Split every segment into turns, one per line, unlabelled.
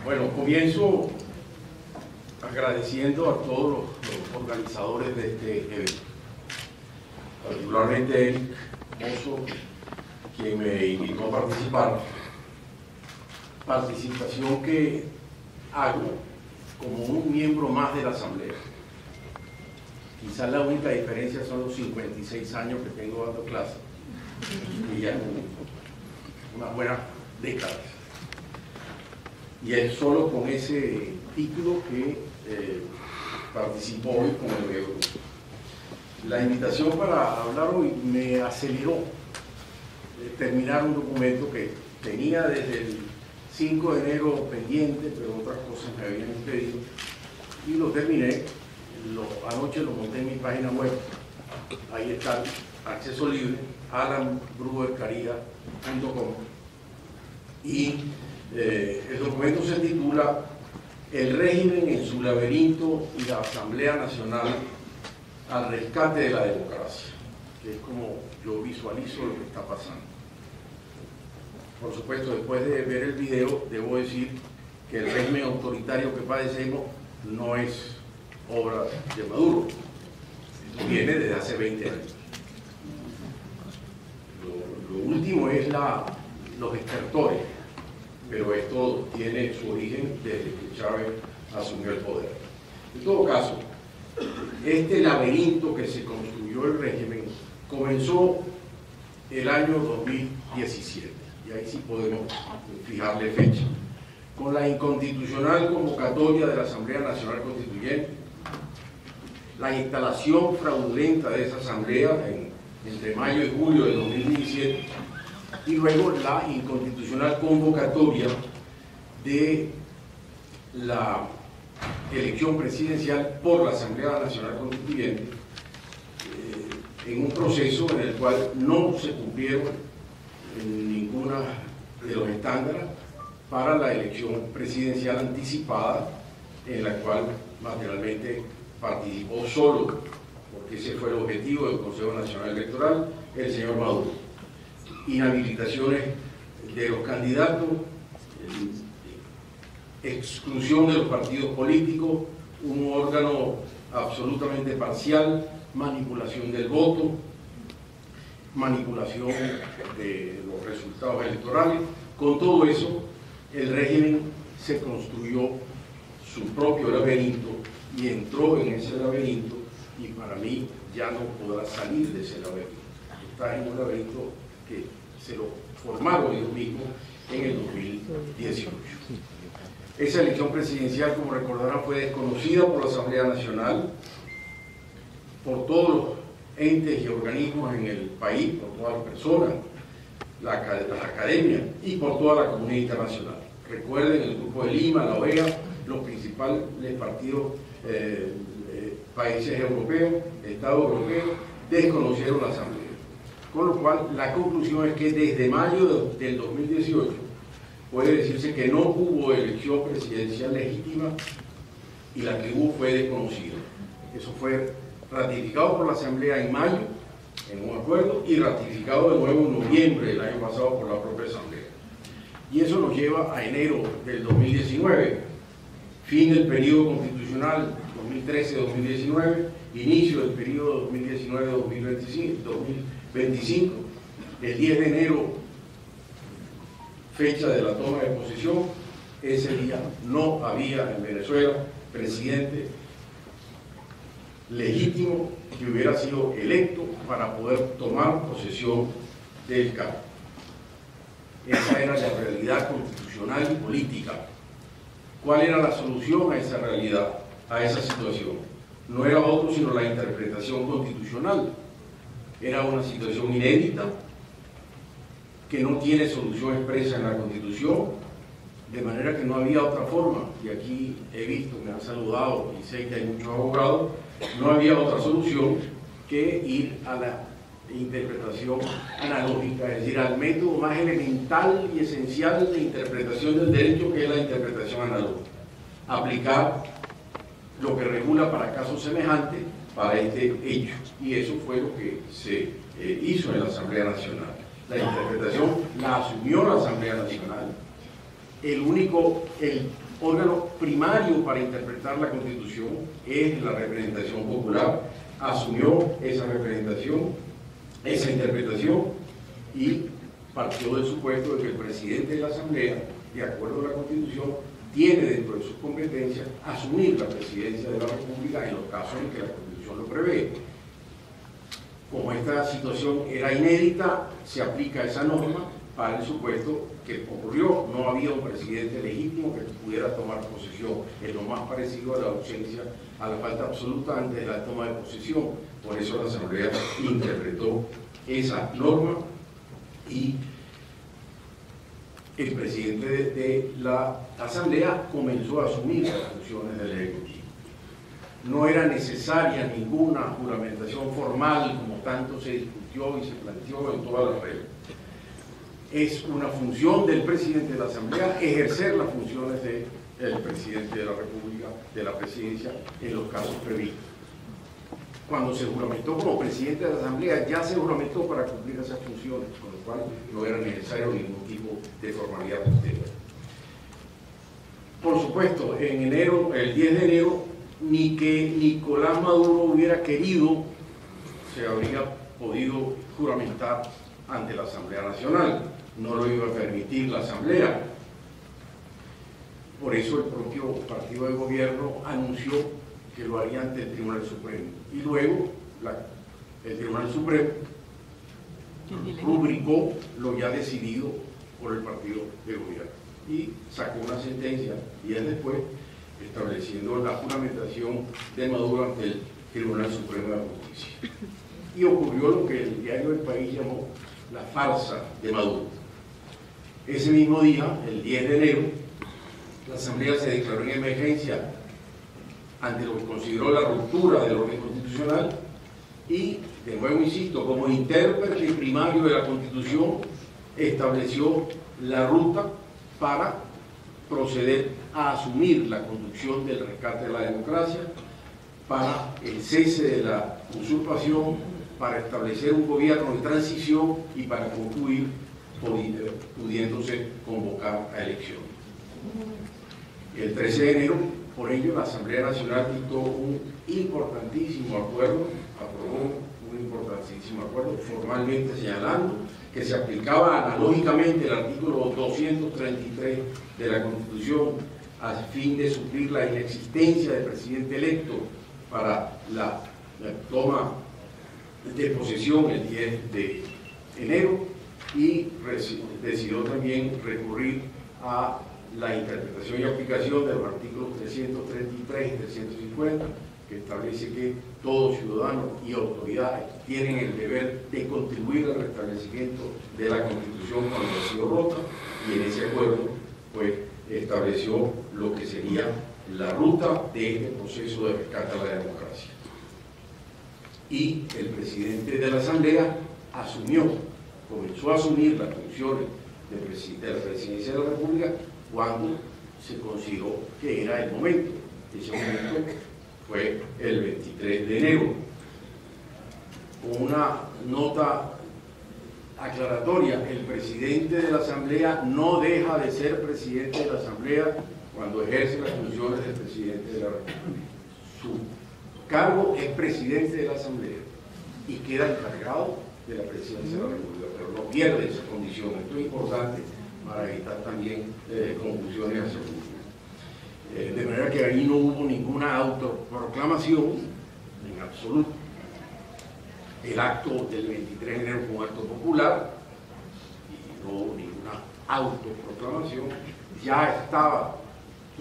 Bueno, comienzo agradeciendo a todos los organizadores de este evento, particularmente Eric Mozo, quien me invitó a participar, participación que hago como un miembro más de la Asamblea. Quizás la única diferencia son los 56 años que tengo dando clases, y ya unas buenas décadas. Y es solo con ese título que participo hoy con el nuevo grupo. La invitación para hablar hoy me aceleró terminar un documento que tenía desde el 5 de enero pendiente, pero otras cosas me habían impedido, y lo terminé. Anoche lo monté en mi página web. Ahí está, acceso libre, alanbrudercaria.com, y el documento se titula El régimen en su laberinto y la Asamblea Nacional al rescate de la democracia, que es como yo visualizo lo que está pasando. Por supuesto, después de ver el video, debo decir que el régimen autoritario que padecemos no es obra de Maduro, viene desde hace 20 años. Lo último es los estertores, pero esto tiene su origen desde que Chávez asumió el poder. En todo caso, este laberinto que se construyó el régimen comenzó el año 2017, y ahí sí podemos fijarle fecha, con la inconstitucional convocatoria de la Asamblea Nacional Constituyente, la instalación fraudulenta de esa asamblea entre mayo y julio de 2017, y luego la inconstitucional convocatoria de la elección presidencial por la Asamblea Nacional Constituyente, en un proceso en el cual no se cumplieron ninguno de los estándares para la elección presidencial anticipada, en la cual materialmente participó solo, porque ese fue el objetivo del Consejo Nacional Electoral, el señor Maduro. Inhabilitaciones de los candidatos, exclusión de los partidos políticos, un órgano absolutamente parcial, manipulación del voto, manipulación de los resultados electorales. Con todo eso, el régimen se construyó su propio laberinto y entró en ese laberinto, y para mí ya no podrá salir de ese laberinto. Está en un laberinto que se lo formaron ellos mismos en el 2018. Esa elección presidencial, como recordarán, fue desconocida por la Asamblea Nacional, por todos los entes y organismos en el país, por todas las personas, las academias y por toda la comunidad internacional. Recuerden, el Grupo de Lima, la OEA, los principales partidos, países europeos, Estados europeos, desconocieron la Asamblea. Con lo cual, la conclusión es que desde mayo del 2018 puede decirse que no hubo elección presidencial legítima, y la que hubo fue desconocida. Eso fue ratificado por la Asamblea en mayo, en un acuerdo, y ratificado de nuevo en noviembre del año pasado por la propia Asamblea. Y eso nos lleva a enero del 2019, fin del periodo constitucional 2013-2019, inicio del periodo 2019-2025, el 10 de enero, fecha de la toma de posesión. Ese día no había en Venezuela presidente legítimo que hubiera sido electo para poder tomar posesión del cargo. Esa era la realidad constitucional y política. ¿Cuál era la solución a esa realidad, a esa situación? No era otro sino la interpretación constitucional. Era una situación inédita, que no tiene solución expresa en la Constitución, de manera que no había otra forma. Y aquí he visto, me han saludado y sé que hay muchos abogados, no había otra solución que ir a la interpretación analógica, es decir, al método más elemental y esencial de interpretación del derecho, que es la interpretación analógica. Aplicar lo que regula para casos semejantes para este hecho. Y eso fue lo que se hizo en la Asamblea Nacional. La interpretación la asumió la Asamblea Nacional. El órgano primario para interpretar la Constitución es la representación popular, asumió esa representación, esa interpretación, y partió del supuesto de que el presidente de la Asamblea, de acuerdo a la Constitución, tiene dentro de sus competencias asumir la presidencia de la República en los casos en que la Constitución lo prevé. Como esta situación era inédita, se aplica esa norma para el supuesto que ocurrió. No había un presidente legítimo que pudiera tomar posesión. Es lo más parecido a la ausencia, a la falta absoluta antes de la toma de posesión. Por eso la Asamblea interpretó esa norma y el presidente de la Asamblea comenzó a asumir las funciones del Ejecutivo. No era necesaria ninguna juramentación formal, como tanto se discutió y se planteó en todas las reglas. Es una función del presidente de la Asamblea ejercer las funciones del presidente de la República, de la presidencia, en los casos previstos. Cuando se juramentó como presidente de la Asamblea, ya se juramentó para cumplir esas funciones, con lo cual no era necesario ningún tipo de formalidad posterior. Por supuesto, en enero, el 10 de enero, ni que Nicolás Maduro hubiera querido, se habría podido juramentar ante la Asamblea Nacional. No lo iba a permitir la Asamblea. Por eso el propio partido de gobierno anunció que lo haría ante el Tribunal Supremo. Y luego el Tribunal Supremo rubricó lo ya decidido por el partido de gobierno y sacó una sentencia días después estableciendo la juramentación de Maduro ante el Tribunal Supremo de la Justicia. Y ocurrió lo que el diario El País llamó la farsa de Maduro. Ese mismo día, el 10 de enero, la Asamblea se declaró en emergencia ante lo que consideró la ruptura del orden constitucional y, de nuevo insisto, como intérprete primario de la Constitución, estableció la ruta para proceder a asumir la conducción del rescate de la democracia, para el cese de la usurpación, para establecer un gobierno de transición y para concluir pudiéndose convocar a elecciones. El 13 de enero, por ello, la Asamblea Nacional dictó un importantísimo acuerdo, aprobó un importantísimo acuerdo, formalmente señalando que se aplicaba analógicamente el artículo 233 de la Constitución a fin de suplir la inexistencia del presidente electo para la toma de posesión el 10 de enero y decidió también recurrir a la interpretación y aplicación de los artículos 333 y 350, que establece que todo ciudadano y autoridades tienen el deber de contribuir al restablecimiento de la Constitución cuando ha sido rota, y en ese acuerdo pues estableció lo que sería la ruta de este proceso de rescate a la democracia. Y el presidente de la Asamblea comenzó a asumir las funciones de la presidencia de la República cuando se consideró que era el momento. Ese momento fue el 23 de enero. Una nota aclaratoria: el presidente de la Asamblea no deja de ser presidente de la Asamblea cuando ejerce las funciones del presidente de la República. Su cargo es presidente de la Asamblea y queda encargado de la presidencia de la República, pero no pierde esa condición. Esto es importante para evitar también confusiones hacia el futuro. De manera que ahí no hubo ninguna autoproclamación en absoluto. El acto del 23 de enero fue un acto popular y no hubo ninguna autoproclamación. Ya estaba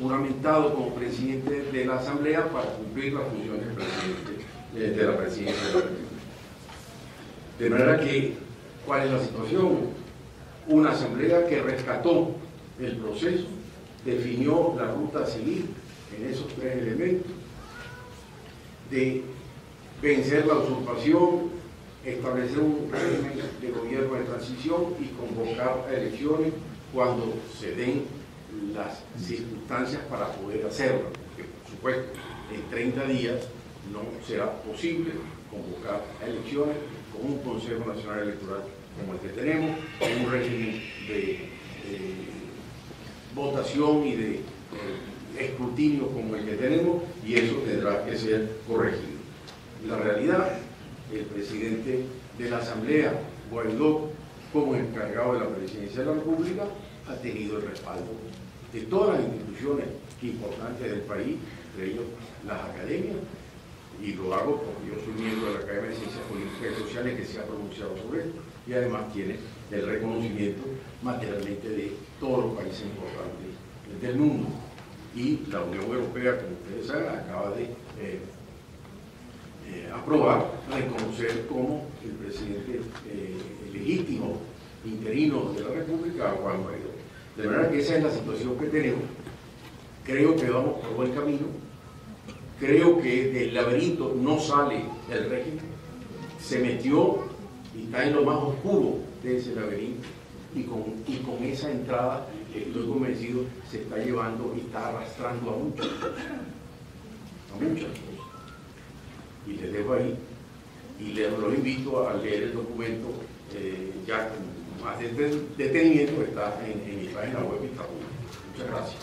juramentado como presidente de la Asamblea para cumplir las funciones del presidente de la presidencia de la República. De manera que, ¿cuál es la situación? Una Asamblea que rescató el proceso, definió la ruta a seguir en esos tres elementos: de vencer la usurpación, establecer un régimen de gobierno de transición y convocar a elecciones cuando se den las circunstancias para poder hacerlo, porque por supuesto en 30 días no será posible convocar a elecciones con un Consejo Nacional Electoral como el que tenemos, con un régimen de votación y de escrutinio como el que tenemos, y eso tendrá que ser corregido. La realidad, el presidente de la Asamblea, Guaidó, como encargado de la Presidencia de la República, ha tenido el respaldo de todas las instituciones importantes del país, entre ellos las academias, y lo hago porque yo soy miembro de la Academia de Ciencias Políticas y Sociales que se ha pronunciado sobre esto, y además tiene el reconocimiento materialmente de todos los países importantes del mundo. Y la Unión Europea, como ustedes saben, acaba de aprobar, reconocer como el presidente legítimo interino de la República a Juan Guaidó. De manera que esa es la situación que tenemos. Creo que vamos por buen camino. Creo que del laberinto no sale el régimen. Se metió y está en lo más oscuro de ese laberinto. Y con esa entrada, estoy convencido, se está llevando y está arrastrando a muchas cosas. Y les dejo ahí. Y los invito a leer el documento ya con más detenimiento, que está en mi página web y está público. Muchas gracias.